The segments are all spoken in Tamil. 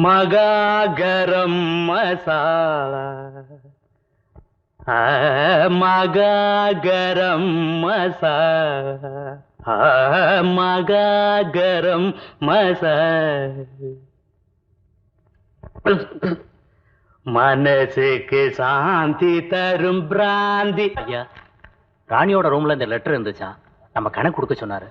மகாகரம் மசாலா மகாகரம் மசாலா மகாகரம் மசாலா மனசுக்கு சாந்தி தரும் பிராந்தி. ஐயா, ராணியோட ரூம்ல இந்த லெட்டர் இருந்துச்சா? நம்ம கணக்கு கொடுக்க சொன்னாரு.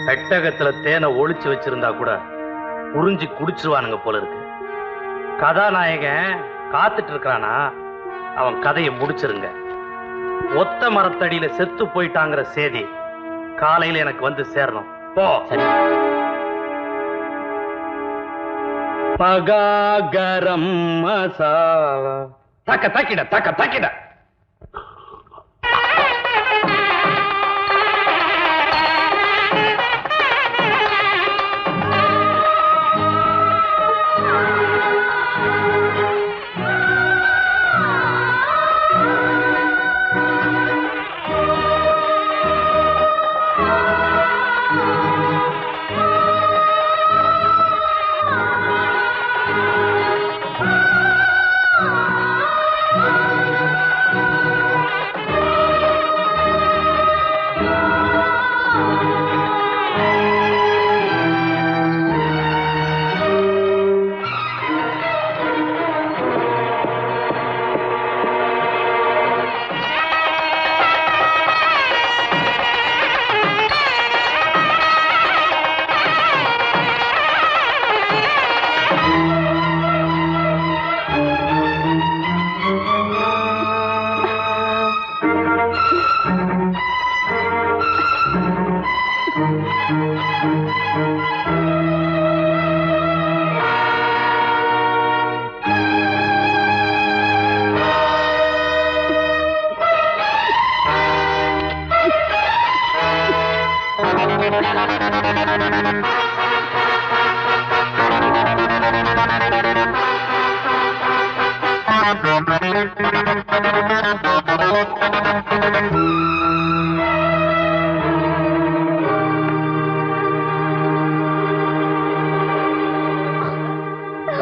பெட்டகத்துல தேனை ஒளிச்சு வச்சிருந்தா கூட உறிஞ்சி குடிச்சிருவானுங்க போல இருக்கு. கதாநாயகன் காத்துட்டு இருக்கிறானா, அவன் கதையை முடிச்சிருங்க. ஒத்த மரத்தடியில செத்து போயிட்டாங்கிற செய்தி காலையில எனக்கு வந்து சேரணும். போ. சரி. மகாகரம் மசாலா தக்க தக்கிட தக்க தக்கிட.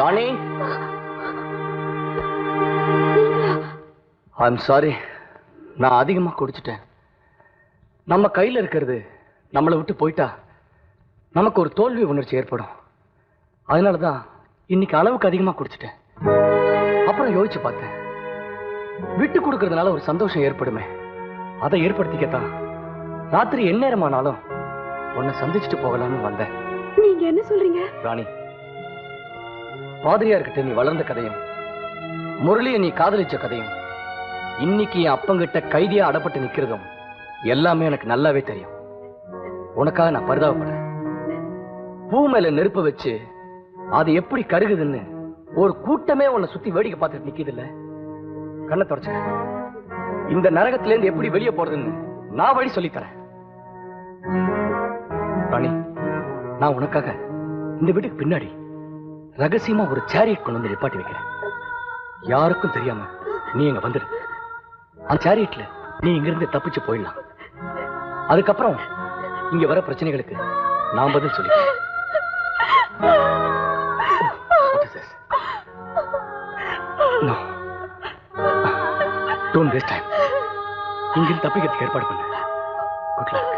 ராணி, ஐம் சாரி. நான் அதிகமா குடிச்சிட்டேன். நம்ம கையில இருக்கிறது நம்மளை விட்டு போயிட்டா நமக்கு ஒரு தோல்வி உணர்ச்சி ஏற்படும். அதனாலதான் இன்னைக்கு அளவுக்கு அதிகமா குடிச்சிட்டேன். அப்புறம் யோசிச்சு பார்த்தேன், விட்டு கொடுக்கறதுனால ஒரு சந்தோஷம் ஏற்படுமே, அதை ஏற்படுத்திக்கத்தான் ராத்திரி எந்நேரமானாலும் உன்னை சந்திச்சுட்டு போகலாம்னு வந்தேன். நீங்க என்ன சொல்றீங்க? ராணி, பாதிரியார்கிட்ட நீ வளர்ந்த கதையும், முரளியை நீ காதலிச்ச கதையும், இன்னைக்கு என் அப்பங்கிட்ட கைதியா அடப்பட்டு நிக்கிறதும் எல்லாமே எனக்கு நல்லாவே தெரியும். உனக்காக நான் பரிதாபப்படுறேன். பூ மேல நெருப்பு வச்சு அது எப்படி கருகுதுன்னு ஒரு கூட்டமே உன்னை சுத்தி வேடிக்கை பார்த்துட்டு நிக்குது இல்ல? கண்ணை தொடச்சு இந்த நரகத்துல இருந்து எப்படி வெளியே போறதுன்னு நான் வழி சொல்லித்தரேன். ராணி, நான் உனக்காக இந்த வீட்டுக்கு பின்னாடி ரகசியமா ஒரு சேரியட் கொண்டு வந்து நிப்பாட்டி வைக்கிறேன். யாருக்கும் தெரியாம நீ இங்க வந்துடு. அந்த சேரியட்ல நீ இங்கிருந்து தப்பிச்சு போயிடலாம். அதுக்கப்புறம் இங்க வர பிரச்சனைகளுக்கு நான் பதில் சொல்லிக்கிறேன். No. Don't waste time. இங்கிருந்து தப்பிக்கிறதுக்கு ஏற்பாடு பண்ணு. Good luck.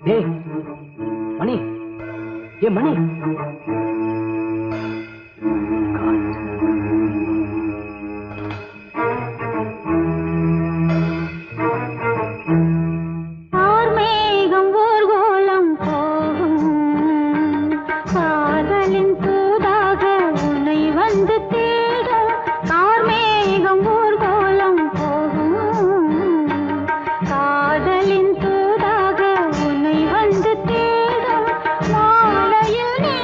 Hey, மணி, மணி. காதலின் தூதாக உன்னை வந்து தேடும் மாலையில் நீ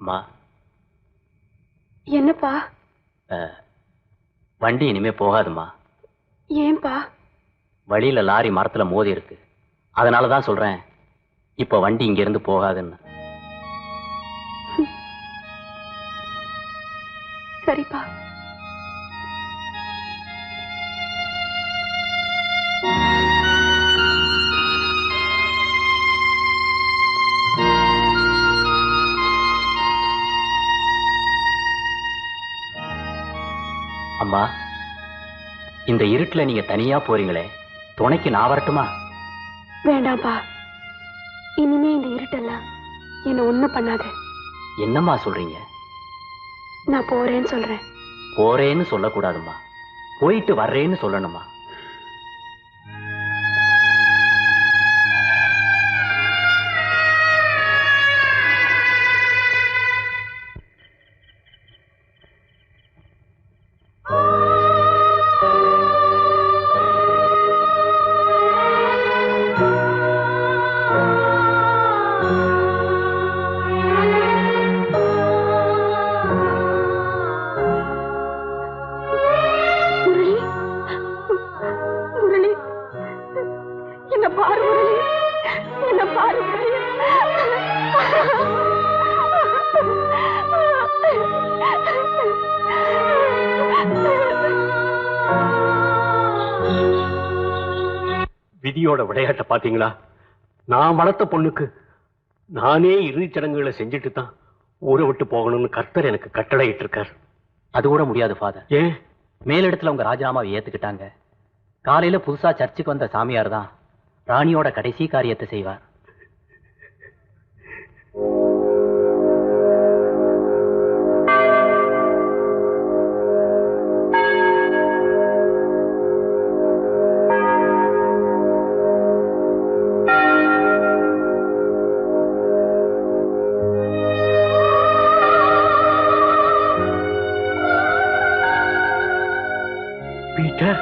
அம்மா, என்னப்பா? வண்டி இனிமே போகாதுமா. ஏன்பா? வழியில லாரி மரத்துல மோதி இருக்கு. அதனாலதான் சொல்றேன், இப்ப வண்டி இங்க இருந்து போகாதுன்னு. சரிப்பா. அம்மா, இந்த இருட்டுல நீங்க தனியா போறீங்களே, துணைக்கு நான் வரட்டுமா? வேண்டாம்ப்பா. இனிமே இந்த இருட்டெல்லாம் என்ன ஒண்ணும் பண்ணாது. என்னம்மா சொல்றீங்க? நான் போறேன்னு சொல்றேன். போறேன்னு சொல்லக்கூடாதும்மா, போயிட்டு வர்றேன்னு சொல்லணுமா? விதியோட விளையாட்ட பாத்தீங்களா? நான் வளர்த்த பொண்ணுக்கு நானே இறுதிச் சடங்குகளை செஞ்சுட்டு தான் ஊரை விட்டு போகணும்னு கர்த்தர் எனக்கு கட்டளையிட்டு இருக்கார். அது கூட முடியாது ஃபாதர். ஏன்? மேலிடத்துல உங்க ராஜினாமாவை ஏத்துக்கிட்டாங்க. காலையில புதுசா சர்ச்சுக்கு வந்த சாமியார் தான் ராணியோட கடைசி காரியத்தை செய்வார். பீட்டர்,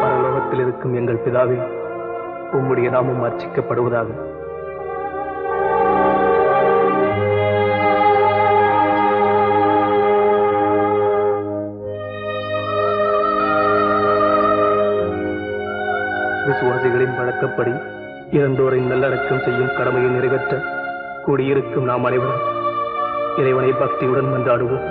பரலோகத்தில் இருக்கும் எங்கள் பிதாவே, உம்முடைய நாமம் அர்ச்சிக்கப்படுவதாக. விசுவாசிகளின் வழக்கப்படி இறந்தோரை நல்லடக்கம் செய்யும் கடமையை நிறைவேற்ற கூடியிருக்கும் நாம் அனைவரும் இறைவனை பக்தியுடன் மன்றாடுவோம்.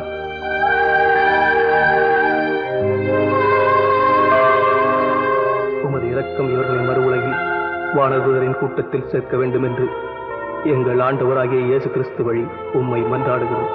உமது இரக்கம் இவர்களை மறு உலகில் வானதூதரின் கூட்டத்தில் சேர்க்க வேண்டும் என்று எங்கள் ஆண்டவராகிய இயேசு கிறிஸ்து வழி உம்மை மன்றாடுகிறோம்.